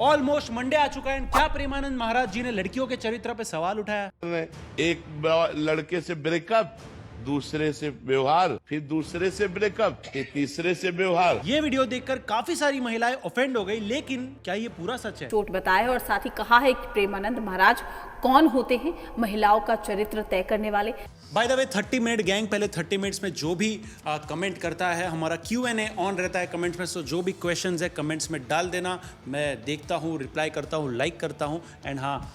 Almost Monday आ चुका है। क्या प्रेमानंद महाराज जी ने लड़कियों के चरित्र पे सवाल उठाया? एक लड़के से ब्रेकअप, दूसरे से व्यवहार, फिर दूसरे से ब्रेकअप, फिर तीसरे से व्यवहार। ये वीडियो देखकर काफी सारी महिलाएं ऑफेंड हो गई, लेकिन क्या ये पूरा सच है? चोट बताया और साथ ही कहा है कि प्रेमानंद महाराज कौन होते हैं, महिलाओं का चरित्र तय करने वाले। By the way 30 minute gang, पहले 30 मिनट्स में जो भी कमेंट करता है, हमारा Q&A ऑन रहता है कमेंट्स में, सो जो भी क्वेश्चंस है कमेंट्स में डाल देना, मैं देखता हूँ, रिप्लाई करता हूँ, लाइक करता हूँ। एंड हाँ,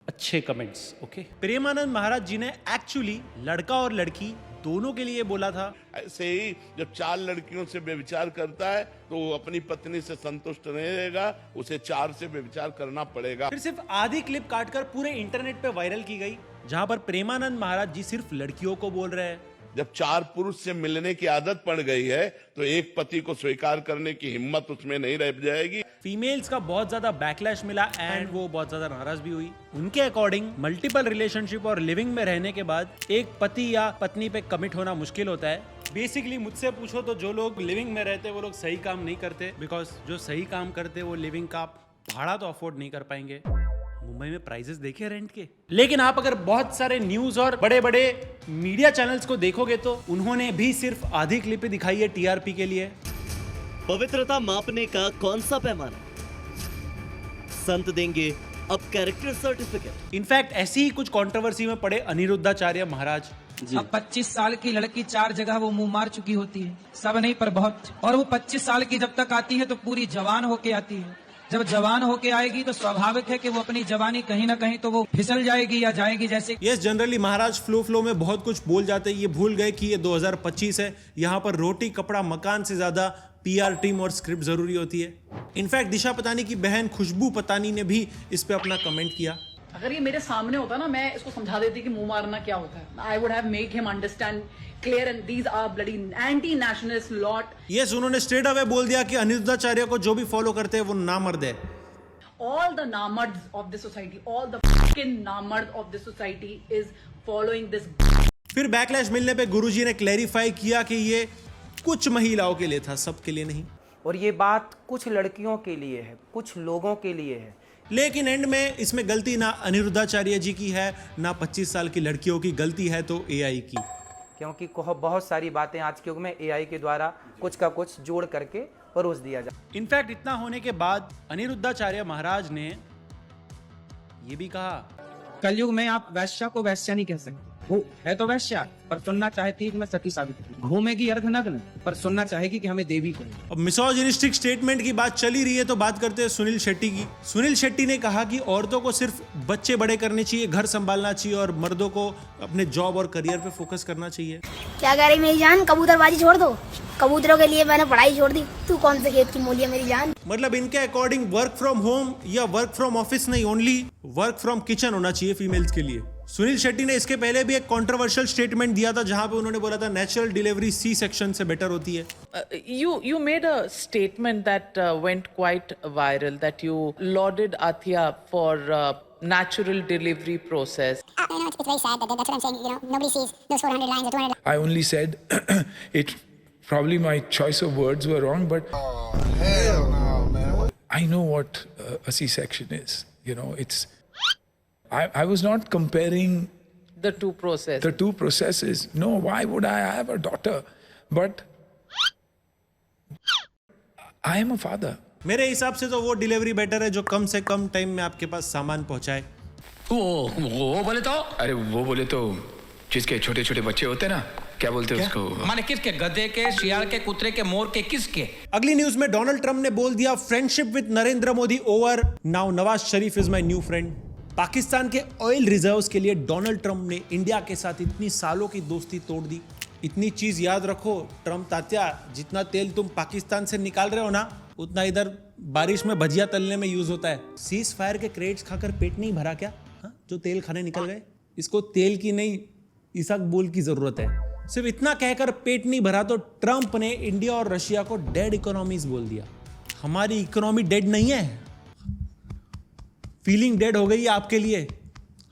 अच्छे कमेंट्स, ओके। प्रेमानंद महाराज जी ने एक्चुअली लड़का और लड़की दोनों के लिए बोला था। ऐसे ही जब 4 लड़कियों से व्यभिचार करता है तो वो अपनी पत्नी से संतुष्ट नहीं रहेगा, उसे 4 से व्यभिचार करना पड़ेगा। फिर सिर्फ आधी क्लिप काटकर पूरे इंटरनेट पे वायरल की गई, जहां पर प्रेमानंद महाराज जी सिर्फ लड़कियों को बोल रहे हैं। जब 4 पुरुष से मिलने की आदत पड़ गई है तो एक पति को स्वीकार करने की हिम्मत उसमें नहीं रह जाएगी। फीमेल्स का बहुत ज्यादा बैकलैश मिला एंड वो बहुत ज्यादा नाराज भी हुई। उनके अकॉर्डिंग मल्टीपल रिलेशनशिप और लिविंग में रहने के बाद एक पति या पत्नी पे कमिट होना मुश्किल होता है। बेसिकली मुझसे पूछो तो जो लोग लिविंग में रहते वो लोग सही काम नहीं करते, बिकॉज जो सही काम करते वो लिविंग का भाड़ा तो अफोर्ड नहीं कर पाएंगे। मुंबई में प्राइसेस देखे रेंट के। लेकिन आप अगर बहुत सारे न्यूज और बड़े बड़े मीडिया चैनल्स को देखोगे तो उन्होंने भी सिर्फ आधी क्लिप ही दिखाई है टीआरपी के लिए। पवित्रता मापने का कौन सा पैमाना? संत देंगे अब कैरेक्टर सर्टिफिकेट। इनफैक्ट ऐसी ही कुछ कंट्रोवर्सी में पड़े अनिरुद्धाचार्य महाराज। अब 25 साल की लड़की 4 जगह वो मुंह मार चुकी होती है, सब नहीं पर बहुत। और वो 25 साल की जब तक आती है तो पूरी जवान होके आती है। जब जवान होके आएगी तो स्वाभाविक है कि वो अपनी जवानी कहीं ना कहीं तो वो फिसल जाएगी या जाएगी। जैसे यस, जनरली महाराज फ्लो में बहुत कुछ बोल जाते हैं, ये भूल गए कि ये 2025 है। यहाँ पर रोटी कपड़ा मकान से ज्यादा पीआर टीम और स्क्रिप्ट जरूरी होती है। इनफैक्ट दिशा पतानी की बहन खुशबू पतानी ने भी इस पे अपना कमेंट किया। अगर ये मेरे सामने होता ना, मैं इसको समझा देती कि मुंह मारना क्या होता है। I would have make him understand clear and these are bloody anti nationalist lot. Yes, उन्होंने स्ट्रेट अवे बोल दिया कि अनिरुद्धाचार्य को जो भी फॉलो करते हैं वो नामर्द है। All the namards of this society, all the fucking namards of this society is following this। फिर बैकलैश मिलने पे गुरुजी ने क्लैरिफाई किया कि ये कुछ महिलाओं के लिए था, सबके लिए नहीं। और ये बात कुछ लड़कियों के लिए है, कुछ लोगों के लिए है। लेकिन एंड में इसमें गलती ना अनिरुद्धाचार्य जी की है, ना 25 साल की लड़कियों की गलती है, तो एआई की। क्योंकि बहुत सारी बातें आज के युग में एआई के द्वारा कुछ का कुछ जोड़ करके परोस दिया जाए। इनफैक्ट इतना होने के बाद अनिरुद्धाचार्य महाराज ने ये भी कहा, कलयुग में आप वैश्या को वैश्या नहीं कह सकते। वो है तो वैश्या, पर सुनना चाहती है कि मैं सती साबित करूं। घूमेगी अर्धनग्न, पर सुनना चाहेगी कि हमें देवी को। अब मिसोजिनिस्टिक स्टेटमेंट की बात चली रही है तो बात करते हैं सुनील शेट्टी की। सुनील शेट्टी ने कहा कि औरतों को सिर्फ बच्चे बड़े करने चाहिए, घर संभालना चाहिए और मर्दों को अपने जॉब और करियर पे फोकस करना चाहिए। क्या कह रही मेरी जान, कबूतरबाजी छोड़ दो, कबूतरों के लिए मैंने पढ़ाई छोड़ दी, तू कौन से खेत की मूली है मेरी जान। मतलब इनके अकॉर्डिंग वर्क फ्रॉम होम या वर्क फ्रॉम ऑफिस नहीं, ओनली वर्क फ्रॉम किचन होना चाहिए फीमेल्स के लिए। सुनील शेट्टी ने इसके पहले भी एक कंट्रोवर्शियल स्टेटमेंट दिया था जहां पे उन्होंने बोला था नेचुरल डिलीवरी सी सेक्शन से बेटर होती है। You made a statement that went quite viral, that you lauded Athia for natural delivery process. I know it's very sad, but that's what I'm saying. You know, nobody sees those 400 lines or 200. I only said it. Probably my choice of words were wrong, but hell no, man. I know what a C-section is. You know, it's. I was not comparing the two processes. The two processes. No, why would I? I have a daughter, but I am a father. मेरे हिसाब से तो वो delivery better है जो कम से कम time में आपके पास सामान पहुंचाए। वो बोले तो? अरे वो बोले तो जिसके छोटे छोटे बच्चे होते ना, क्या बोलते हैं उसको? माने किसके? गधे के, शियाल के, कुतरे के, मोर के, किसके? अगली न्यूज में डोनाल्ड ट्रंप ने बोल दिया friendship with Narendra Modi over, now Nawaz Sharif is my new friend. Pakistan के ऑयल रिजर्व्स के लिए डोनाल्ड ट्रंप ने इंडिया के साथ इतनी सालों की दोस्ती तोड़ दी। इतनी चीज याद रखो ट्रंप तात्या, जितना तेल तुम पाकिस्तान से निकाल रहे हो ना, उतना इधर बारिश में भजिया तलने में यूज होता है। सीज फायर के क्रेडिट्स खाकर पेट नहीं भरा क्या? जो तेल खाने निकल गए, इसको तेल की नहीं इसाक बोल की जरूरत है। सिर्फ इतना कहकर पेट नहीं भरा तो ट्रंप ने इंडिया और रशिया को डेड इकोनॉमीज बोल दिया। हमारी इकोनॉमी डेड नहीं है, फीलिंग डेड हो गई है आपके लिए।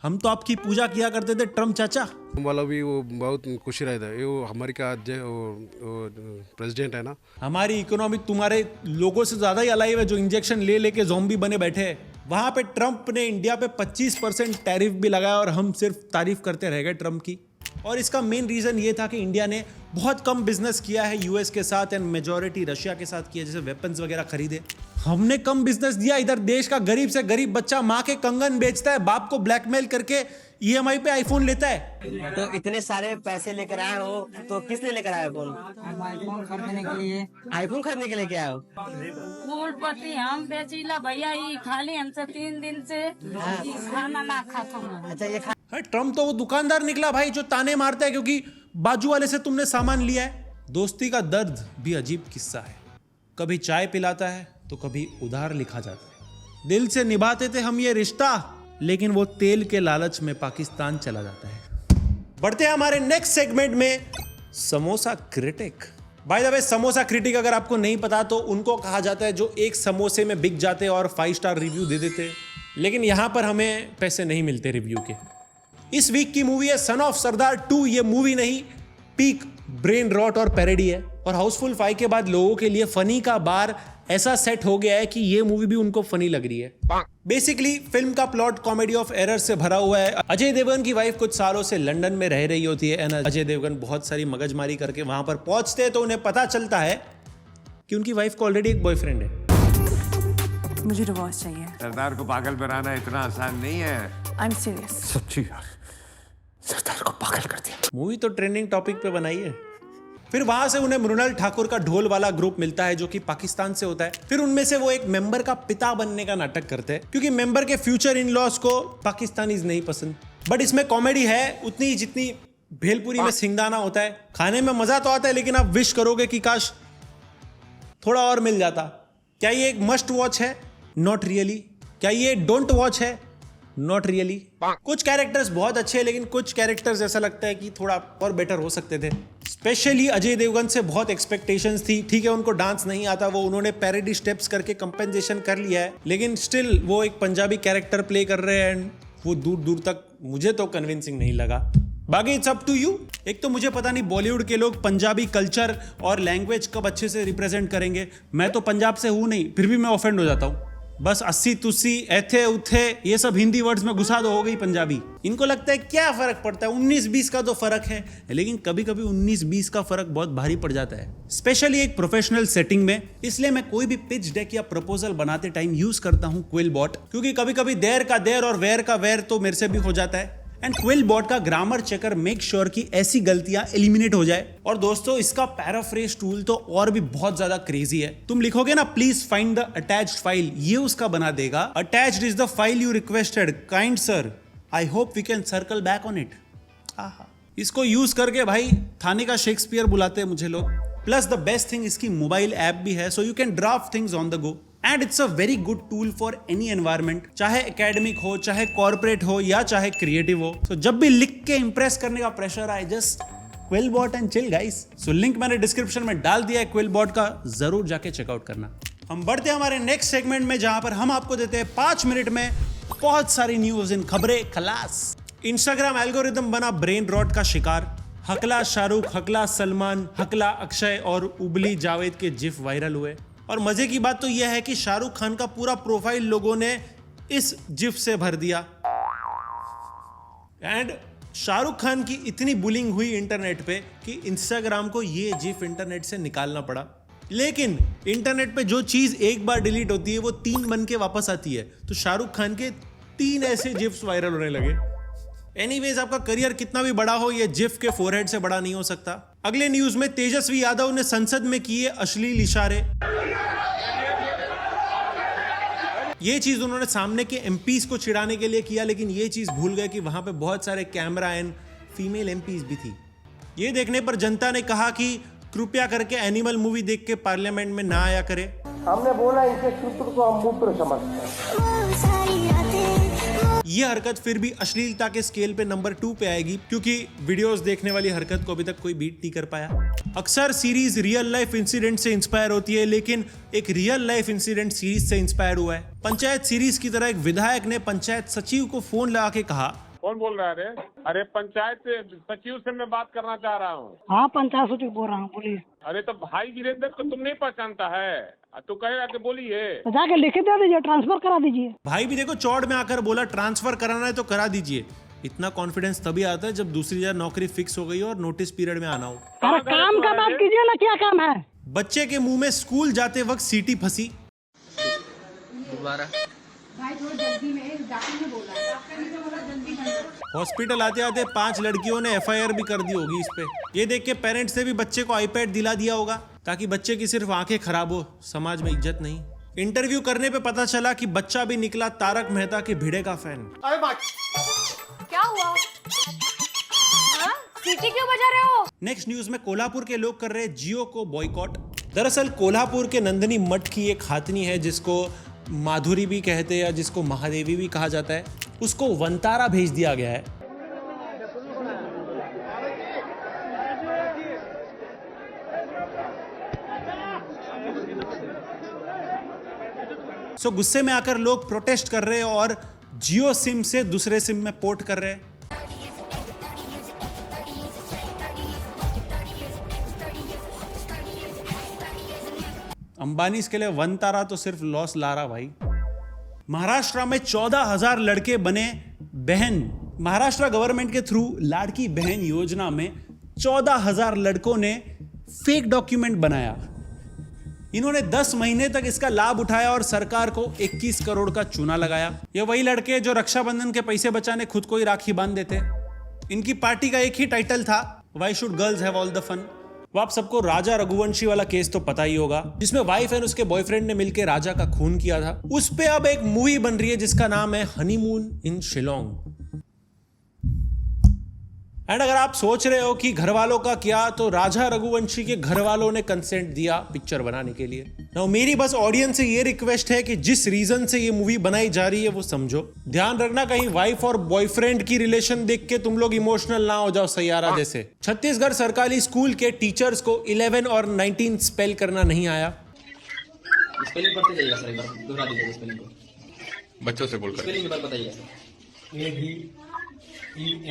हम तो आपकी पूजा किया करते थे ट्रम्प चाचा। वाला भी वो बहुत खुशी रहता है, वो अमेरिका प्रेसिडेंट है ना। हमारी इकोनॉमी तुम्हारे लोगों से ज्यादा ही अलाइव है जो इंजेक्शन ले लेके ज़ॉम्बी बने बैठे हैं। वहां पे ट्रम्प ने इंडिया पे 25% टैरिफ भी लगाया और हम सिर्फ तारीफ करते रह गए ट्रम्प की। और इसका मेन रीजन ये था कि इंडिया ने बहुत कम बिजनेस किया है यूएस के साथ एंड मेजॉरिटी रशिया के साथ किया, जैसे वेपन्स वगैरह खरीदे। हमने कम बिजनेस दिया, इधर देश का गरीब से गरीब बच्चा माँ के कंगन बेचता है, बाप को ब्लैकमेल करके ईएमआई पे आईफोन लेता है। तो इतने सारे पैसे लेकर आए हो तो किस लिए लेकर आए फोन? आईफोन खरीदने के लिए। आईफोन खरीदने के लिए क्या हो? फूलपति हम बेचीला भैया, ये खाली हमसे 3 दिन से खाना ना खाता हूँ। अच्छा ये ट्रम्प तो वो दुकानदार निकला भाई जो ताने मारता है क्योंकि बाजू वाले से तुमने सामान लिया है। दोस्ती का दर्द भी अजीब किस्सा है, कभी चाय पिलाता है तो कभी उधार लिखा जाता है। दिल से निभाते थे हम ये रिश्ता, लेकिन वो तेल के लालच में पाकिस्तान चला जाता है। बढ़ते हैं हमारे नेक्स्ट सेगमेंट में, samosa critic. By the way samosa critic अगर आपको नहीं पता तो उनको कहा जाता है जो एक समोसे में बिक जाते और 5 स्टार रिव्यू दे देते, लेकिन यहां पर हमें पैसे नहीं मिलते रिव्यू के। इस वीक की मूवी है सन ऑफ सरदार 2। ये मूवी नहीं, पीक ब्रेन रॉट और पैरोडी है। और हाउसफुल 5 के बाद लोगों के लिए फनी का बार ऐसा सेट हो गया है कि ये मूवी भी उनको फनी लग रही है। बेसिकली फिल्म का प्लॉट कॉमेडी ऑफ एरर से भरा हुआ है। अजय देवगन की वाइफ कुछ सालों से लंदन में रह रही होती है एंड अजय देवगन बहुत सारी मगजमारी करके वहां पर पहुंचते हैं तो उन्हें पता चलता है कि उनकी वाइफ को ऑलरेडी एक बॉयफ्रेंड है। मुझे डिवोर्स चाहिए। सरदार को पागल बनाना इतना आसान नहीं है। I am serious. सच्ची यार, सरदार को पागल कर दिया। मूवी तो ट्रेंडिंग टॉपिक पे बनाई है। फिर वहां से उन्हें मृणाल ठाकुर का ढोल वाला ग्रुप मिलता है जो कि पाकिस्तान से होता है। फिर उनमें से वो एक मेंबर का पिता बनने का नाटक करते हैं क्योंकि मेंबर के फ्यूचर इन लॉज को पाकिस्तानीज नहीं पसंद। बट इसमें कॉमेडी है उतनी ही जितनी भेलपुरी में सिंगदाना होता है। खाने में मजा तो आता है लेकिन आप विश करोगे कि काश थोड़ा और मिल जाता। क्या ये एक मस्ट वॉच है? Not really. क्या ये डोंट वॉच है? Not really. कुछ कैरेक्टर्स बहुत अच्छे हैं लेकिन कुछ कैरेक्टर्स ऐसा लगता है कि थोड़ा और बेटर हो सकते थे। स्पेशली अजय देवगन से बहुत एक्सपेक्टेशंस थी। ठीक है उनको डांस नहीं आता, वो उन्होंने पैरोडी स्टेप्स करके कंपेंसेशन कर लिया है, लेकिन स्टिल वो एक पंजाबी कैरेक्टर प्ले कर रहे हैं एंड वो दूर दूर तक मुझे तो कन्विंसिंग नहीं लगा। बाकी इट्स अप टू यू। एक तो मुझे पता नहीं बॉलीवुड के लोग पंजाबी कल्चर और लैंग्वेज कब अच्छे से रिप्रेजेंट करेंगे। मैं तो पंजाब से हूं नहीं, फिर भी मैं ऑफेंड हो जाता हूं। बस अस्सी तुस्सी एथे उथे ये सब हिंदी वर्ड्स में घुसा दो, हो गई पंजाबी। इनको लगता है क्या फर्क पड़ता है, 19-20 का तो फर्क है, लेकिन कभी कभी 19-20 का फर्क बहुत भारी पड़ जाता है, स्पेशली एक प्रोफेशनल सेटिंग में। इसलिए मैं कोई भी पिच डेक या प्रपोजल बनाते टाइम यूज करता हूं क्विलबॉट, क्योंकि कभी कभी देर का देर और वेर का वेर तो मेरे से भी हो जाता है। एंड क्विलबॉट का ग्रामर चेकर मेक श्योर कि ऐसी गलतियां एलिमिनेट हो जाए। और दोस्तों इसका पैराफ्रेज टूल तो और भी बहुत ज्यादा क्रेजी है। तुम लिखोगे ना please find the attached file, ये उसका बना देगा। Attached is the file you requested, kind sir, I hope we can circle back on it. इसको यूज करके भाई थाने का शेक्सपियर बुलाते हैं मुझे लोग। प्लस द बेस्ट थिंग इसकी मोबाइल ऐप भी है, so you can draft things on the go. And it's a very good tool for any environment, चाहे एकेडमिक हो, चाहे कॉर्पोरेट हो या चाहे क्रिएटिव हो। तो जब भी लिख के इंप्रेस करने का प्रेशर आए, just QuillBot and chill guys. So link मैंने डिस्क्रिप्शन में डाल दिया है क्विलबॉट का, जरूर जाके चेकआउट करना। हम बढ़ते हैं हमारे नेक्स्ट सेगमेंट में जहां पर हम आपको देते हैं 5 मिनट में बहुत सारी न्यूज इन खबरें खलास। इंस्टाग्राम एल्गोरिदम बना ब्रेन रॉट का शिकार। हकला शाहरुख, हकला सलमान, हकला अक्षय और उबली जावेद के जिफ वायरल हुए। और मजे की बात तो यह है कि शाहरुख खान का पूरा प्रोफाइल लोगों ने इस जिफ से भर दिया। एंड शाहरुख खान की इतनी बुलिंग हुई इंटरनेट पे कि इंस्टाग्राम को ये जिफ इंटरनेट से निकालना पड़ा। लेकिन इंटरनेट पे जो चीज एक बार डिलीट होती है वो 3 बन के वापस आती है। तो शाहरुख खान के 3 ऐसे जिफ्स वायरल होने लगे। एनीवेज, आपका करियर कितना भी बड़ा हो, ये जिफ के फोरहेड से बड़ा नहीं हो सकता। अगले न्यूज में तेजस्वी यादव ने संसद में किए अश्लील इशारे। ये चीज उन्होंने सामने के एमपीज को चिढ़ाने के लिए किया, लेकिन ये चीज भूल गए कि वहां पे बहुत सारे कैमरा एंड फीमेल एमपीज भी थी। ये देखने पर जनता ने कहा कि कृपया करके एनिमल मूवी देख के पार्लियामेंट में ना आया करे। हमने बोला इनके सूत्र को हम मूत्र समझते हैं। ये हरकत फिर भी अश्लीलता के स्केल पे नंबर 2 पे आएगी, क्योंकि वीडियोस देखने वाली हरकत को अभी तक कोई बीट नहीं कर पाया। अक्सर सीरीज रियल लाइफ इंसिडेंट से इंस्पायर होती है, लेकिन एक रियल लाइफ इंसिडेंट सीरीज से इंस्पायर हुआ है। पंचायत सीरीज की तरह एक विधायक ने पंचायत सचिव को फोन लगा के कहा, कौन बोल रहा है? अरे पंचायत सचिव से मैं बात करना चाह रहा हूँ। हाँ पंचायत सचिव बोल रहा हूँ, बोलिए। अरे तो भाई वीरेंद्र को तुम नहीं पहचानता है? तो कहेगा कि बोलिए। तो जाके लिख दे दीजिए, ट्रांसफर करा दीजिए। भाई भी देखो चौड़ में आकर बोला ट्रांसफर कराना है तो करा दीजिए। इतना कॉन्फिडेंस तभी आता है जब दूसरी जगह नौकरी फिक्स हो गई हो और नोटिस पीरियड में आना हो। अरे काम का बात कीजिए ना, क्या काम है? बच्चे के मुंह में स्कूल जाते वक्त सीटी फंसी। दोबारा हॉस्पिटल आते आते 5 लड़कियों ने FIR भी कर दी होगी इस पे। ये देख के पेरेंट्स ने भी बच्चे को iPad दिला दिया होगा ताकि बच्चे की सिर्फ आंखें खराब हो, समाज में इज्जत नहीं। इंटरव्यू करने पे पता चला कि बच्चा भी निकला तारक मेहता के भिड़े का फैन। क्या हुआ? सीटी क्यों बजा रहे हो? नेक्स्ट न्यूज में कोल्हापुर के लोग कर रहे जियो को बॉयकॉट। दरअसल कोल्हापुर के नंदिनी मठ की एक खातनी है जिसको माधुरी भी कहते हैं या जिसको महादेवी भी कहा जाता है, उसको वंतारा भेज दिया गया है। सो गुस्से में आकर लोग प्रोटेस्ट कर रहे हैं और जियो सिम से दूसरे सिम में पोर्ट कर रहे हैं। अंबानी इसके लिए वंतारा तो सिर्फ लॉस ला रहा भाई। महाराष्ट्र में 14,000 लड़के बने बहन। महाराष्ट्र गवर्नमेंट के थ्रू लाड़की बहन योजना में 14,000 लड़कों ने फेक डॉक्यूमेंट बनाया। इन्होंने 10 महीने तक इसका लाभ उठाया और सरकार को 21 करोड़ का चूना लगाया। ये वही लड़के जो रक्षाबंधन के पैसे बचाने खुद को ही राखी बांध देते। इनकी पार्टी का एक ही टाइटल था, why should girls have all the fun. वो आप सबको राजा रघुवंशी वाला केस तो पता ही होगा, जिसमें वाइफ एंड उसके बॉयफ्रेंड ने मिलकर राजा का खून किया था। उस पे अब एक मूवी बन रही है जिसका नाम है हनीमून इन शिलोंग। एंड अगर आप सोच रहे हो कि घर वालों का क्या, तो राजा रघुवंशी के घर वालों ने कंसेंट दिया पिक्चर बनाने के लिए। नाउ मेरी बस ऑडियंस से ये रिक्वेस्ट है कि जिस रीजन से ये मूवी बनाई जा रही है वो समझो। ध्यान रखना कहीं वाइफ और बॉयफ्रेंड की रिलेशन देख के तुम लोग इमोशनल ना हो जाओ सैयारा जैसे। छत्तीसगढ़ सरकारी स्कूल के टीचर्स को 11 और 19 स्पेल करना नहीं आया। स्पेलिंग पढ़ते जाइएगा सर, एक बार दोहरा दीजिए स्पेलिंग को। बच्चों से बोलकर स्पेलिंग एक बार बताइए सर। ABENE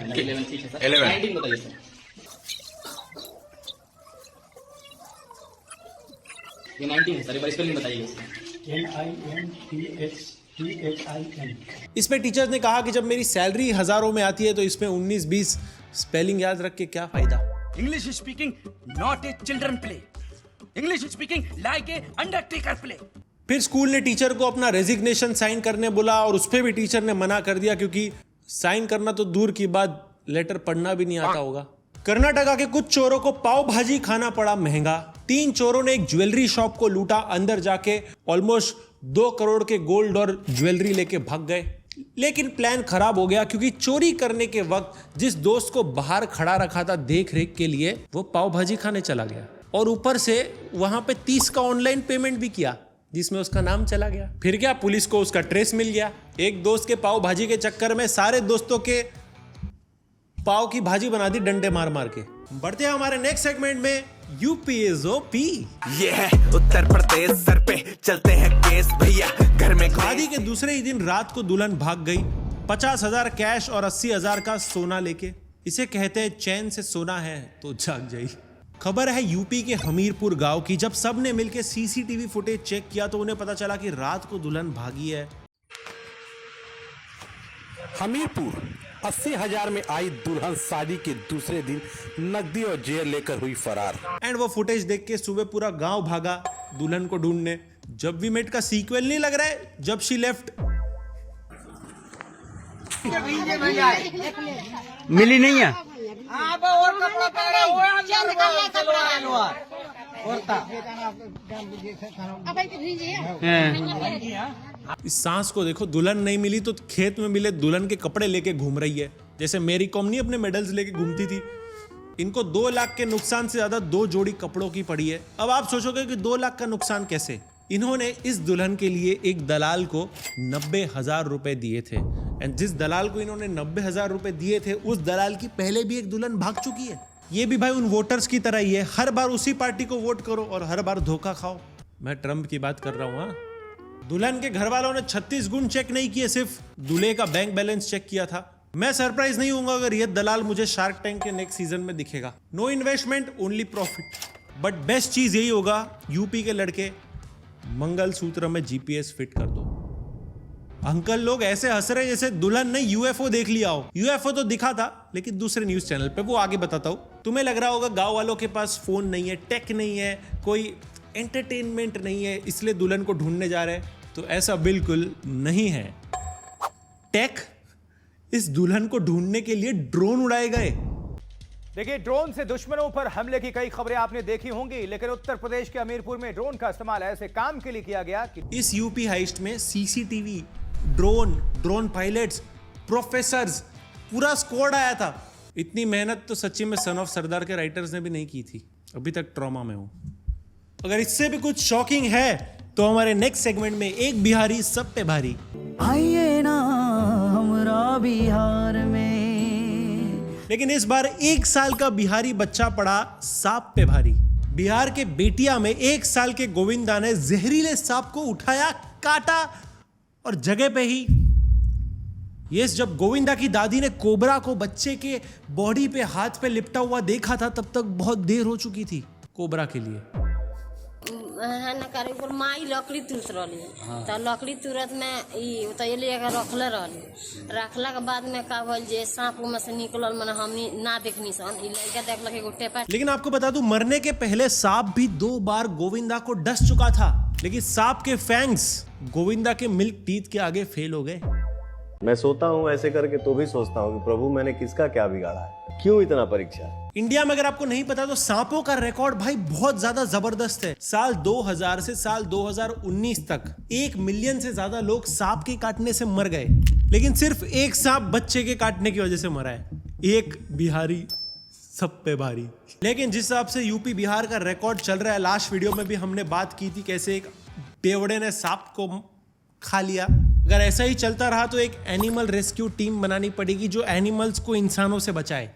11 ठीक है सर। 11 19 बताइए सर। ये 19 है सर, एक बार स्पेलिंग बताइए इसका। NINTHTHIN। इसमें टीचर्स ने कहा कि जब मेरी सैलरी हजारों में आती है तो इसमें 19-20 स्पेलिंग याद रख के क्या फायदा। English speaking not a children play. English speaking like a undertaker play. फिर स्कूल ने टीचर को अपना रेजिग्नेशन साइन करने बोला और उस पर भी टीचर ने मना कर दिया क्योंकि साइन करना तो दूर की बात, लेटर पढ़ना भी नहीं आता होगा। कर्नाटका के कुछ चोरों को पाव भाजी खाना पड़ा महंगा। 3 चोरों ने एक ज्वेलरी शॉप को लूटा, अंदर जाके ऑलमोस्ट 2 करोड़ के गोल्ड और ज्वेलरी लेके भाग गए। लेकिन प्लान खराब हो गया क्योंकि चोरी करने के वक्त जिस दोस्त को बाहर खड़ा रखा था देख रेख के लिए, वो पाव भाजी खाने चला गया और ऊपर से वहां पे 30 का ऑनलाइन पेमेंट भी किया जिसमें उसका नाम चला गया। फिर क्या, पुलिस को उसका ट्रेस मिल गया। एक दोस्त के पाव भाजी के चक्कर में सारे दोस्तों के पाव की भाजी बना दी डंडे मार मार के। बढ़ते हैं हमारे नेक्स्ट सेगमेंट में, यूपी इज ओपी। ये है उत्तर प्रदेश, सर पे चलते हैं केस भैया, घर में शादी के दूसरे ही दिन रात को दुल्हन भाग गई 50,000 कैश और 80,000 का सोना लेके। इसे कहते हैं चैन से सोना है तो जाग जाई। खबर है यूपी के हमीरपुर गांव की। जब सब ने मिलकर CCTV फुटेज चेक किया तो उन्हें पता चला कि रात को दुल्हन भागी है। हमीरपुर 80,000 में आई दुल्हन शादी के दूसरे दिन नकदी और जेल लेकर हुई फरार। एंड वो फुटेज देख के सुबह पूरा गांव भागा दुल्हन को ढूंढने। जब वी मेट का सीक्वल नहीं लग रहा है, जब शी लेफ्ट। मिली नहीं है। इस सांस को देखो, दुल्हन नहीं मिली तो खेत में मिले दुल्हन के कपड़े लेके घूम रही है, जैसे मेरी कॉम नहीं अपने मेडल्स लेके घूमती थी। इनको 2 लाख के नुकसान से ज्यादा 2 जोड़ी कपड़ों की पड़ी है। अब आप सोचोगे कि 2 लाख का नुकसान कैसे। इन्होंने इस दुल्हन के लिए एक दलाल को 90,000 रुपए दिए थे। एंड जिस दलाल को इन्होंने 90,000 रुपए दिए थे, उस दलाल की पहले भी एक दुल्हन भाग चुकी है। ये भी भाई उन वोटर्स की तरह ही है, हर बार उसी पार्टी को वोट करो और हर बार धोखा खाओ। मैं ट्रंप की बात कर रहा हूँ। दुल्हन के घर वालों ने 36 गुण चेक नहीं किए, सिर्फ दूल्हे का बैंक बैलेंस चेक किया था। मैं सरप्राइज नहीं हूंगा अगर यह दलाल मुझे शार्क टैंक के नेक्स्ट सीजन में दिखेगा। No investment, only profit. But best चीज यही होगा, यूपी के लड़के मंगलसूत्र में जीपीएस फिट कर दो। अंकल लोग ऐसे हंस रहे जैसे दुल्हन ने यूएफओ देख लिया हो। यूएफओ तो दिखा था लेकिन दूसरे न्यूज चैनल पे, वो आगे बताता हूं। तुम्हें लग रहा होगा गांव वालों के पास फोन नहीं है, टेक नहीं है, कोई एंटरटेनमेंट नहीं है, इसलिए दुल्हन को ढूंढने जा रहे हैं। तो ऐसा बिल्कुल नहीं है। टेक इस दुल्हन को ढूंढने के लिए ड्रोन उड़ाए गए। देखिए, ड्रोन से दुश्मनों पर हमले की कई खबरें आपने देखी होंगी, लेकिन उत्तर प्रदेश के हमीरपुर में ड्रोन का इस्तेमाल ऐसे काम के लिए किया गया कि इस यूपी हाइस्ट में सीसीटीवी, ड्रोन पायलट्स, प्रोफेसर्स, पूरा स्क्वाड आया था। इतनी मेहनत तो सच्ची में सन ऑफ सरदार के राइटर्स ने भी नहीं की थी। अभी तक ट्रॉमा में हूं। अगर इससे भी कुछ शॉकिंग है तो हमारे नेक्स्ट सेगमेंट में एक बिहारी सब पे भारी। आइए ना हमरा बिहार में। लेकिन इस बार 1 साल का बिहारी बच्चा पड़ा सांप पे भारी। बिहार के बेटिया में 1 साल के गोविंदा ने जहरीले सांप को उठाया, काटा और जगह पे ही। यस, जब गोविंदा की दादी ने कोबरा को बच्चे के बॉडी पे हाथ पे लिपटा हुआ देखा था, तब तक बहुत देर हो चुकी थी कोबरा के लिए। माई लकड़ी तुरत रही तो लकड़ी तुरंत में उतैली रखले रही। रखला के बाद में का भल जे सांप में से निकलल, मैंने हमनी ना देखनी सन, लड़का देखलक एगो टेपा। लेकिन आपको बता दूं, मरने के पहले सांप भी 2 बार गोविंदा को डस चुका था, लेकिन सांप के फैंग्स गोविंदा के मिल्क टीथ के आगे फेल हो गए। मैं सोता हूँ ऐसे करके तो भी सोचता हूँ कि प्रभु मैंने किसका क्या बिगाड़ा है, क्यों इतना परीक्षा। इंडिया में अगर आपको नहीं पता तो सांपों का रिकॉर्ड भाई बहुत ज्यादा जबरदस्त है। साल 2000 से साल 2019 तक 1 मिलियन से ज्यादा लोग सांप के काटने से मर गए, लेकिन सिर्फ एक सांप बच्चे के काटने की वजह से मरा है। एक बिहारी सब पे भारी। लेकिन जिस हिसाब से यूपी बिहार का रिकॉर्ड चल रहा है, लास्ट वीडियो में भी हमने बात की थी कैसे एक बेवड़े ने सांप को खा लिया। अगर ऐसा ही चलता रहा तो एक एनिमल रेस्क्यू टीम बनानी पड़ेगी जो एनिमल्स को इंसानों से बचाए।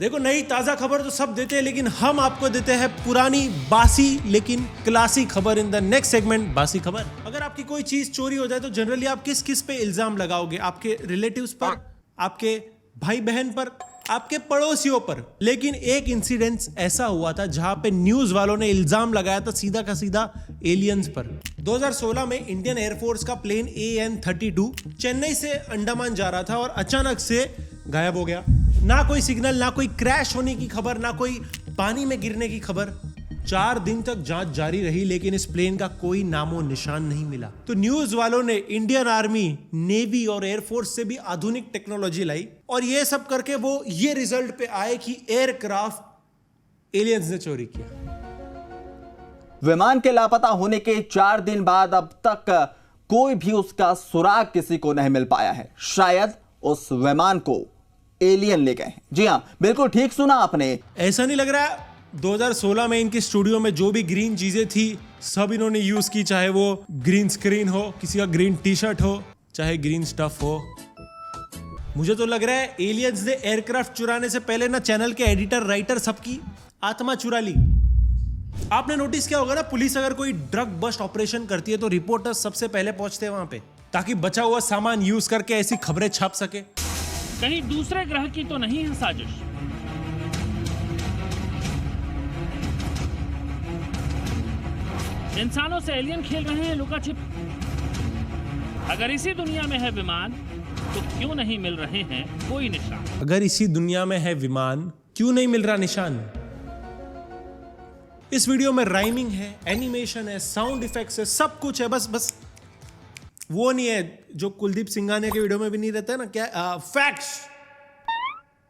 देखो, नई ताजा खबर तो सब देते हैं, लेकिन हम आपको देते हैं पुरानी बासी लेकिन क्लासी खबर इन द नेक्स्ट सेगमेंट बासी खबर। अगर आपकी कोई चीज चोरी हो जाए तो जनरली आप किस किस पे इल्जाम लगाओगे? आपके रिलेटिव्स पर, आपके भाई बहन पर, आपके पड़ोसियों पर। लेकिन एक इंसिडेंट ऐसा हुआ था जहां पे न्यूज वालों ने इल्जाम लगाया था सीधा का सीधा एलियंस पर। 2016 में इंडियन एयरफोर्स का प्लेन AN-32 चेन्नई से अंडमान जा रहा था और अचानक से गायब हो गया। ना कोई सिग्नल, ना कोई क्रैश होने की खबर, ना कोई पानी में गिरने की खबर। 4 दिन तक जांच जारी रही, लेकिन इस प्लेन का कोई नामो निशान नहीं मिला। तो न्यूज वालों ने इंडियन आर्मी, नेवी और एयरफोर्स से भी आधुनिक टेक्नोलॉजी लाई और ये सब करके वो ये रिजल्ट पे आए कि एयरक्राफ्ट एलियंस ने चोरी किया। विमान के लापता होने के 4 दिन बाद अब तक कोई भी उसका सुराग किसी को नहीं मिल पाया है। शायद उस विमान को एलियन ले गए हैं। जी हां, बिल्कुल ठीक सुना आपने। ऐसा नहीं लग रहा 2016 में इनके स्टूडियो में जो भी ग्रीन चीजें थी सब इन्होंने यूज की, चाहे वो ग्रीन स्क्रीन हो, किसी का ग्रीन टी-शर्ट हो, चाहे ग्रीन स्टफ हो। मुझे तो लग रहा है एलियंस ने एयरक्राफ्ट चुराने से पहले ना चैनल के एडिटर, राइटर सबकी आत्मा चुरा ली। आपने नोटिस किया होगा ना, पुलिस अगर कोई ड्रग बस्ट ऑपरेशन करती है तो रिपोर्टर्स सबसे पहले पहुंचते हैं वहां पे, ताकि बचा हुआ सामान यूज करके ऐसी खबरें छाप सके। कहीं दूसरे ग्रह की तो नहीं है साजिश? इंसानों से एलियन खेल रहे हैं लुका छिप। अगर इसी दुनिया में है विमान तो क्यों नहीं मिल रहे हैं कोई निशान? अगर इसी दुनिया में है विमान, क्यों नहीं मिल रहा निशान? इस वीडियो में राइमिंग है, एनिमेशन है, साउंड इफेक्ट्स है, सब कुछ है। बस वो नहीं है जो कुलदीप सिंघानिया के वीडियो में भी नहीं रहता है ना, क्या फैक्ट्स।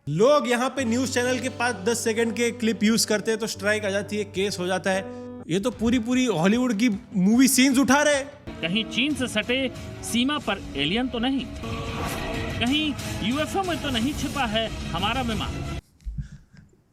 लोग यहाँ पे न्यूज चैनल के 5-10 सेकंड के क्लिप यूज करते हैं तो स्ट्राइक आ जाती है, केस हो जाता है। ये तो पूरी हॉलीवुड की मूवी सीन्स उठा रहे। कहीं चीन से सटे सीमा पर एलियन तो नहीं, कहीं यूएफओ में तो नहीं छिपा है हमारा विमान।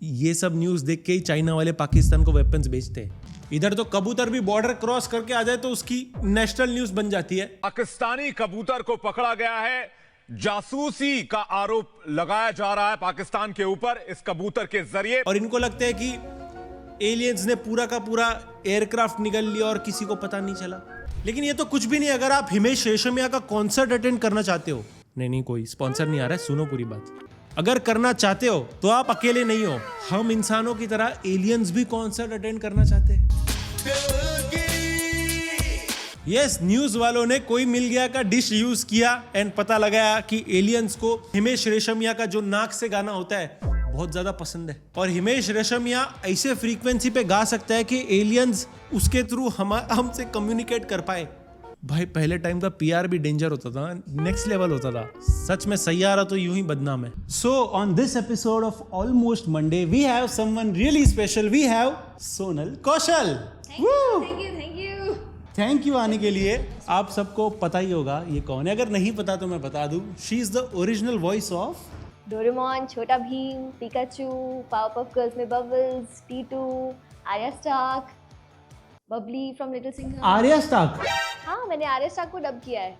ये सब न्यूज देख के ही चाइना वाले पाकिस्तान को वेपन्स बेचते हैं। इधर तो कबूतर भी बॉर्डर क्रॉस करके आ जाए तो उसकी नेशनल न्यूज बन जाती है। पाकिस्तानी कबूतर को पकड़ा गया है, जासूसी का आरोप लगाया जा रहा है पाकिस्तान के ऊपर इस कबूतर के जरिए। और इनको लगता है कि एलियंस ने पूरा का पूरा एयरक्राफ्ट निगल लिया और किसी को पता नहीं चला। लेकिन ये तो कुछ भी नहीं अगर आप हिमेश रेशमिया का कॉन्सर्ट अटेंड करना चाहते हो। नहीं कोई स्पॉन्सर नहीं आ रहा है, सुनो पूरी बात। अगर करना चाहते हो तो आप अकेले नहीं हो, हम इंसानों की तरह एलियंस भी कॉन्सर्ट अटेंड करना चाहते हैं। यस, न्यूज वालों ने कोई मिल गया का डिश यूज किया एंड पता लगाया कि एलियंस को हिमेश रेशमिया का जो नाक से गाना होता है बहुत ज्यादा पसंद है। और हिमेश रेशमिया ऐसे फ्रीक्वेंसी पे गा सकता है कि एलियंस उसके थ्रू हमसे कम्युनिकेट कर पाए। भाई पहले टाइम का पीआर भी डेंजर होता था, नेक्स्ट लेवल होता था। सच में सैयारा तो यूं ही बदनाम है। So on this episode of almost Monday we have someone really special. We have Sonal Kaushal. Thank you आने के लिए। आप सबको पता ही होगा ये कौन है, अगर नहीं पता तो मैं बता दूं। She is the original voice of Doraemon, Chhota Bheem, Pikachu, Powerpuff Girls में Bubbles, Titu, Arya Stark, Babli from Little Singham. Arya Stark? हाँ, मैंने आर्या स्टार्क को डब किया है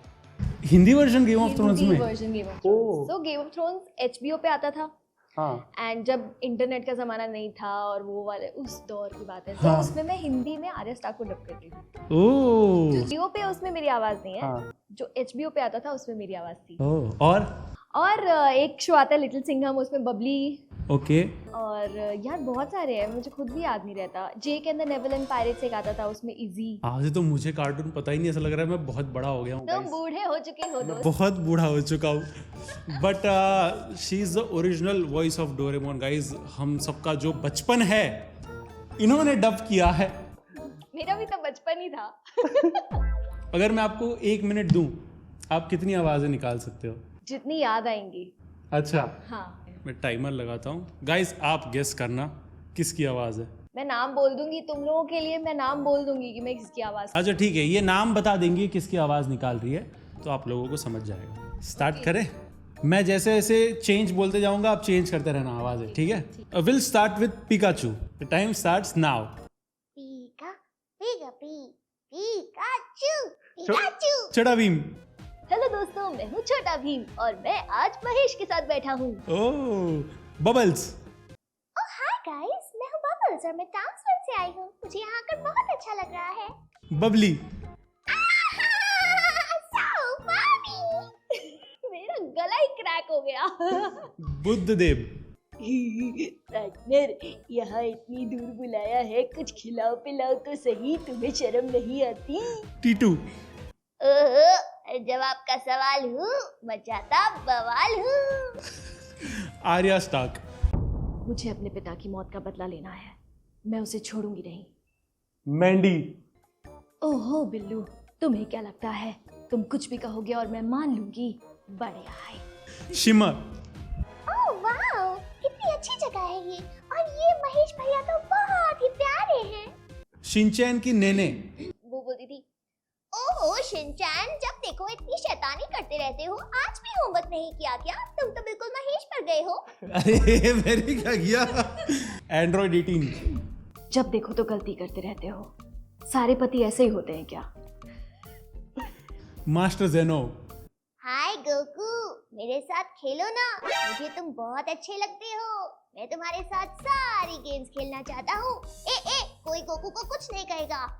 Hindi version Game of Thrones में। Hindi version Game of Thrones. तो गेम ऑफ थ्रोन्स एचबीओ पे आता था। हाँ। एंड जब इंटरनेट का जमाना नहीं था और वो वाले उस दौर की बात है, हाँ। तो उसमें मैं हिंदी में आर्या स्टार्क को डब करती थी। ओह। जो जियो पे उसमें मेरी आवाज नहीं है। हाँ। जो एचबीओ पे आता था उसमें मेरी आवाज थी। ओह। और एक शो आता है लिटिल सिंघम, उसमें बबली। ओके। और यार बहुत सारे हैं, मुझे खुद भी याद नहीं रहता। जेक एंड द नेवरलैंड पायरेट्स एक आता था, उसमें इजी। आज तो मुझे कार्टून पता ही नहीं, ऐसा लग रहा है मैं बहुत बड़ा हो गया हूँ। तुम बूढ़े हो चुके हो दोस्त। बहुत बूढ़ा हो चुका हूँ। But she is the original voice of Doraemon guys. हम सबका जो बचपन है इन्होंने डब किया है। मेरा भी तो बचपन ही था। अगर मैं आपको 1 मिनट दूं, आप कितनी आवाजें निकाल सकते हो? जितनी याद आएंगी। अच्छा। हाँ। मैं टाइमर लगाता हूँ। गाइस आप गेस करना किसकी आवाज है। मैं नाम बोल दूंगी तुम लोगों के लिए, मैं नाम बोल दूंगी कि मैं किसकी आवाज। अच्छा ठीक है, ये नाम बता देंगे किसकी आवाज निकाल रही है तो आप लोगों को समझ जाएगा। स्टार्ट करें? मैं जैसे जैसे चेंज बोलते जाऊंगा आप चेंज करते रहना आवाजें, ठीक है? Will start with Pikachu. The time starts now. पीका पीका पिकाचू पिकाचू। छोटा भीम। हेलो दोस्तों, मैं हूँ छोटा भीम और मैं आज महेश के साथ बैठा हूँ। ओह। बबल्स। ओह हाय गाइस, मैं हूँ बबल्स और मैं टाउनस्विल से आई हूँ। मुझे यहाँ आकर बहुत अच्छा लग रहा है। बबली। So funny। मेरा गला ही क्रैक हो गया। बुद्धदेव। पार्टनर, यहाँ इतनी दूर बुलाया है, कुछ खिलाओ पिलाओ तो सही, तुम्हें शर्म नहीं आती? टीटू। जब आपका सवाल हूँ मचाता बवाल हूँ। Arya Stark. मुझे अपने पिता की मौत का बदला लेना है, मैं उसे छोड़ूंगी नहीं। मैंडी। ओहो बिल्लू, तुम्हें क्या लगता है तुम कुछ भी कहोगे और मैं मान लूंगी? बढ़िया है। शिमर। ओह वाओ, कितनी अच्छी जगह है ये, और ये महेश भैया तो बहुत ही प्यारे हैं। शिनचैन की नेने। वो बोलती थी, ओहो शिनचैन, जब देखो इतनी शैतानी करते रहते हो, आज भी होमवर्क नहीं किया क्या? तुम तो बिल्कुल महेश पर गए हो। अरे मैंने क्या किया? एंड्रॉइड 18। जब देखो तो गलती करते रहते हो, सारे पति ऐसे ही होते हैं क्या? Master Zeno. हाय गोकू, मेरे साथ खेलो ना, मुझे तुम बहुत अच्छे लगते हो। मैं तुम्हारे साथ सारी गेम्स खेलना चाहता हूँ। कोई गोकू को कुछ नहीं कहेगा।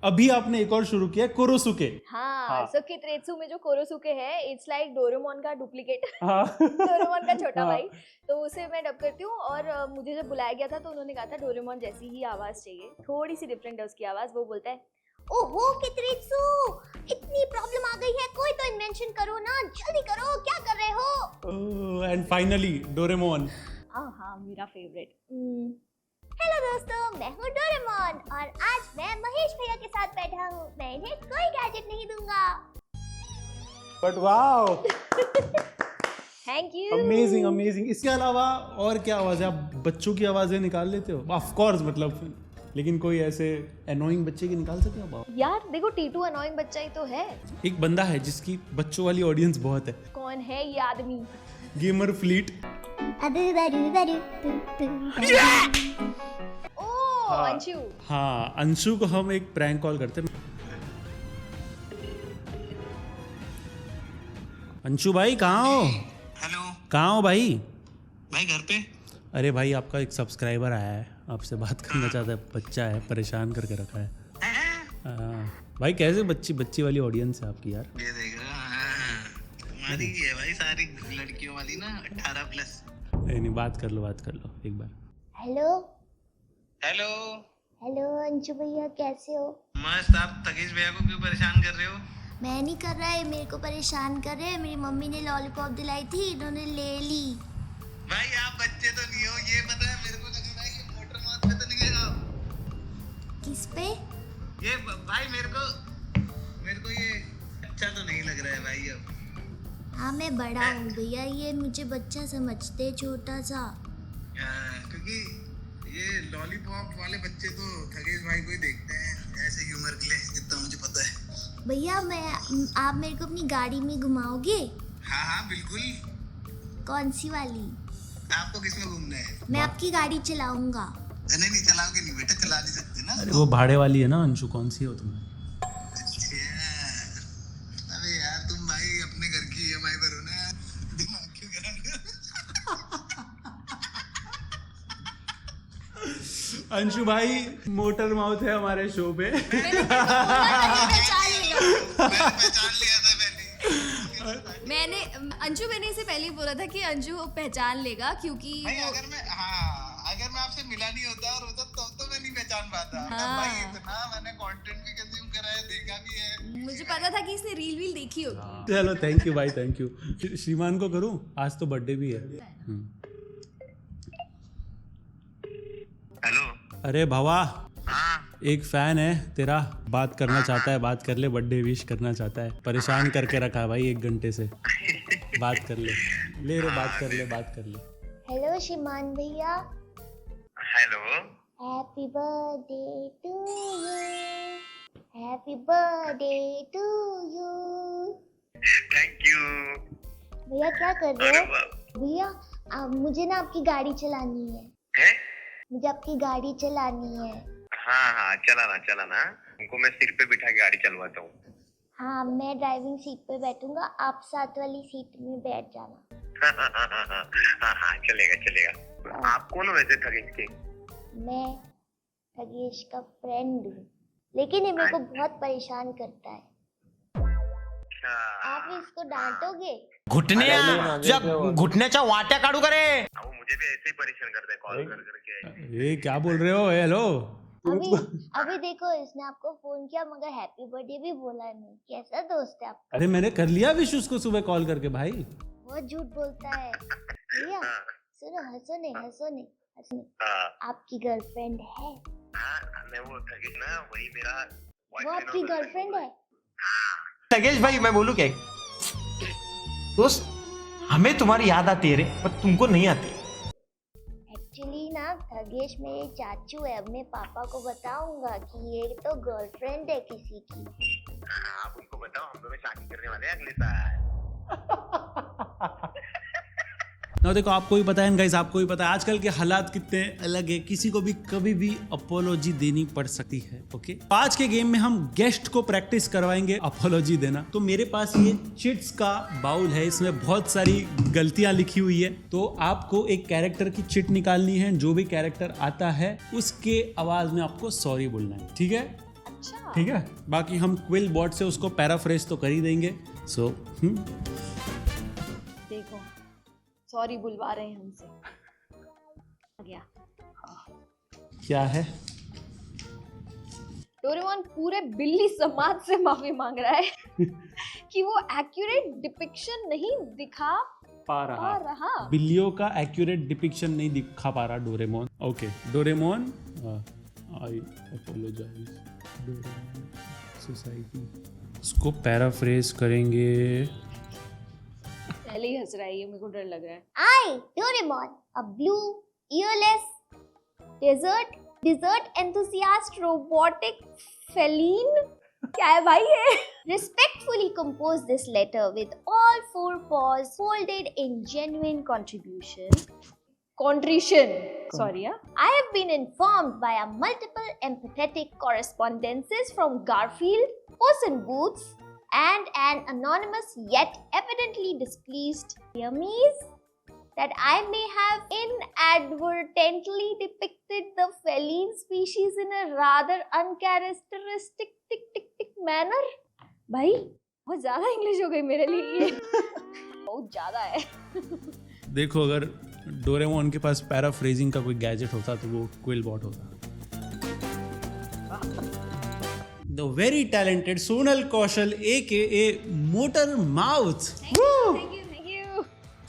अभी आपने एक और शुरू किया, कोरोसुके। हाँ। सो कित्रेत्सु में जो कोरोसुके है, इट्स लाइक डोरेमोन का डुप्लीकेट। हाँ। डोरेमोन का छोटा हाँ। भाई, तो उसे मैं डब करती हूँ। और मुझे जब बुलाया गया था तो उन्होंने कहा था डोरेमोन जैसी ही आवाज चाहिए, थोड़ी सी डिफरेंट है उसकी आवाज। वो बोलता है, ओहो कित्रेत्सु, इतनी प्रॉब्लम आ गई है, कोई तो इन्वेंशन करो ना, जल्दी करो, क्या कर रहे हो? And finally Doraemon. हाँ, मेरा फेवरेट। हेलो दोस्तों, मैं हूँ डोरेमोन और आज मैं महेश भैया के साथ बैठा हूँ। मैं इन्हें कोई गैजेट नहीं दूंगा। But wow, thank you. Amazing amazing. इसके अलावा और क्या आवाज है? आप बच्चों की आवाजें निकाल लेते हो? ऑफ कोर्स, मतलब, लेकिन कोई ऐसे अनोइंग बच्चे की निकाल सकते हो? यार देखो, टीटू अनोइंग बच्चा ही तो है। एक बंदा है जिसकी बच्चों वाली ऑडियंस बहुत है। कौन है ये आदमी? Gamer Fleet. ओह अंशु। हाँ, अंशु को हम एक प्रैंक कॉल करते हैं। अंशु भाई कहाँ हो? हेलो। कहाँ हो भाई? भाई घर पे। अरे भाई, आपका एक सब्सक्राइबर आया है, आपसे बात करना चाहता है। बच्चा है, परेशान करके रखा है। भाई कैसे बच्ची वाली ऑडियंस है आपकी यार। ये देख रहा हमारी है भाई सारी लड़कियों वाली ना 18+। नहीं बात कर लो एक बार। हेलो हेलो हेलो अंशु भैया कैसे हो? मस्त। आप तगेश भैया को क्यों परेशान कर रहे हो? मैं नहीं कर रहा है, मेरे को परेशान कर रहे हैं। मेरी मम्मी ने लॉलीपॉप दिलाई थी, इन्होंने ले ली। भाई आप बच्चे तो नहीं हो, ये पता है मेरे को। लग रहा है कि मोटर माउथ पे तो नहीं गए आप? किस पे? ये भाई मेरे को ये अच्छा तो नहीं लग रहा है भाई अब। हाँ मैं बड़ा हूँ भैया, ये मुझे बच्चा समझते, छोटा सा। क्योंकि ये लॉलीपॉप वाले बच्चे तो खगेश भाई को ही देखते हैं ऐसे ही उम्र के लिए, जितना मुझे पता है। भैया आप मेरे को अपनी गाड़ी में घुमाओगे? हाँ बिल्कुल। कौन सी वाली? आपको किसमें घूमना है? मैं आपकी गाड़ी चलाऊंगा। नहीं चलाओगे नहीं बेटा, चला नहीं सकते ना। अरे वो भाड़े वाली है ना अंशु, कौन सी हो तुम? अरे यार तुम भाई अपने घर की EMI भरो ना, दिमाग क्यों खराब कर। अंशु भाई मोटर माउथ है हमारे शो पे। मैंने इसे पहले ही बोला था कि अंशु पहचान लेगा, क्योंकि अगर मैं आपसे मिला नहीं होता और होता तो मैं नहीं पहचान पाता। भाई इतना मैंने कंटेंट भी कंज्यूम करा है, देखा भी है। मुझे पता था कि इसने रील देखी होगी। चलो थैंक यू भाई, थैंक यू। श्रीमान को करूं, आज तो बर्थडे भी है। हेलो। अरे भावा, एक फैन है तेरा, बात करना चाहता है, बात कर ले, बर्थडे विश करना चाहता है। परेशान करके रखा है भाई 1 घंटे से। बात कर ले बात कर ले। हेलो श्रीमान भैया। Hello. Happy birthday to you, happy birthday to you. Thank you. भैया क्या कर रहे हो? भैया मुझे ना आपकी गाड़ी चलानी है। मुझे आपकी गाड़ी चलानी है। हाँ चलाना। उनको मैं सिर पे बिठा के गाड़ी चलवाता हूँ। हाँ मैं ड्राइविंग सीट पे बैठूंगा, आप साथ वाली सीट में बैठ जाना। हाँ चलेगा। आप कौन हो वैसे खगेश के? मैं खगेश का फ्रेंड हूँ, लेकिन ये मेरे को बहुत परेशान करता है। आप इसको डांटोगे? घुटण्याच्या वाट्या काढू करे। वो मुझे भी ऐसे ही परेशान करता है कॉल करके। ये क्या बोल रहे हो? हेलो। अभी देखो इसने आपको फोन किया मगर हैप्पी बर्थडे भी बोला नहीं। कैसा दोस्त है आपका? अरे मैंने कर लिया विश उसको सुबह कॉल करके भाई। बहुत झूठ बोलता है। भैया सुनो, हंसो नहीं। आपकी गर्लफ्रेंड है? मैं वो खगेश ना, वही मेरा वो आपकी गर्लफ्रेंड है? खगेश भाई मैं बोलूं क्या दोस्त, हमें तुम्हारी याद आती है रे, पर तुमको नहीं आती। एक्चुअली ना खगेश मेरे चाचू है। अब मैं पापा को बताऊंगा कि ये तो गर्लफ्रेंड है किसी की। आप उनको बताओ हम दोनों शादी करने वाले हैं अगले साल। ना देखो, आपको भी पता है गाइस, आपको भी पता है आजकल के हालात कितने अलग है। किसी को भी कभी भी अपोलॉजी देनी पड़ सकती है। ओके, आज के गेम में हम गेस्ट को प्रैक्टिस करवाएंगे अपोलॉजी देना। तो मेरे पास ये चिट्स का बाउल है, इसमें बहुत सारी गलतियां लिखी हुई है। तो आपको एक कैरेक्टर की चिट निकालनी है। जो भी कैरेक्टर आता है उसके आवाज में आपको सॉरी बोलना है। ठीक है? अच्छा। ठीक है, बाकी हम क्विल बॉट से उसको पैराफ्रेज तो कर ही देंगे। सो देखो सॉरी बुलवा रहे हैं हमसे। गया क्या है? डोरेमोन पूरे बिल्ली समाज से माफी मांग रहा है कि वो एक्यूरेट डिपिक्शन नहीं दिखा पा रहा। बिल्लियों का एक्यूरेट डिपिक्शन नहीं दिखा पा रहा डोरेमोन। ओके डोरेमोन, आई अपोलोजाइज। डोरेमोन सोसाइटी, उसको पैराफ्रेज करेंगे। पहले ही हंस रहा है ये, मेरे को डर लग रहा है। I, Doraemon, a blue, earless, desert enthusiast, robotic feline. क्या है भाई ये? Respectfully compose this letter with all 4 paws folded in genuine contrition. Sorry, yeah. I have been informed by a multiple empathetic correspondences from Garfield, Puss in Boots, and an anonymous yet evidently displeased Siamese that I may have inadvertently depicted the feline species in a rather uncharacteristic tick tick tick manner. भाई बहुत ज्यादा English हो गई मेरे लिए ये। बहुत ज्यादा है। देखो अगर डोरेमोन के पास पैराफ्रेजिंग का कोई गैजेट होता तो वो क्विलबॉट होता। The very talented Sonal Kaushal AKA motor mouth.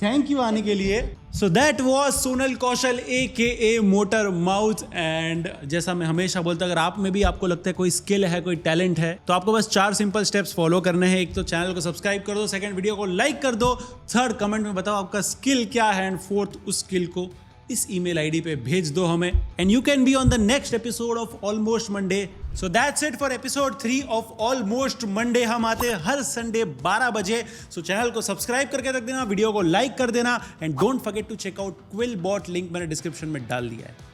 Thank you आने के लिए। So that was Sonal Kaushal AKA motor mouth. And जैसा मैं हमेशा बोलता हूं, अगर आप में भी आपको लगता है कोई स्किल है, कोई टैलेंट है, तो आपको बस 4 सिंपल स्टेप्स फॉलो करने हैं। एक तो चैनल को सब्सक्राइब कर दो, सेकंड वीडियो को लाइक कर दो, थर्ड कमेंट में बताओ आपका स्किल क्या है, एंड फोर्थ उस स्किल को इस ईमेल आईडी पे भेज दो हमें। And you can be on the next episode of almost Monday. So that's it for episode 3 of almost Monday. हम आते हैं हर संडे 12 बजे। सो चैनल को सब्सक्राइब करके रख देना, वीडियो को लाइक कर देना, and don't forget to check out QuillBot. Link मैंने डिस्क्रिप्शन में डाल दिया है।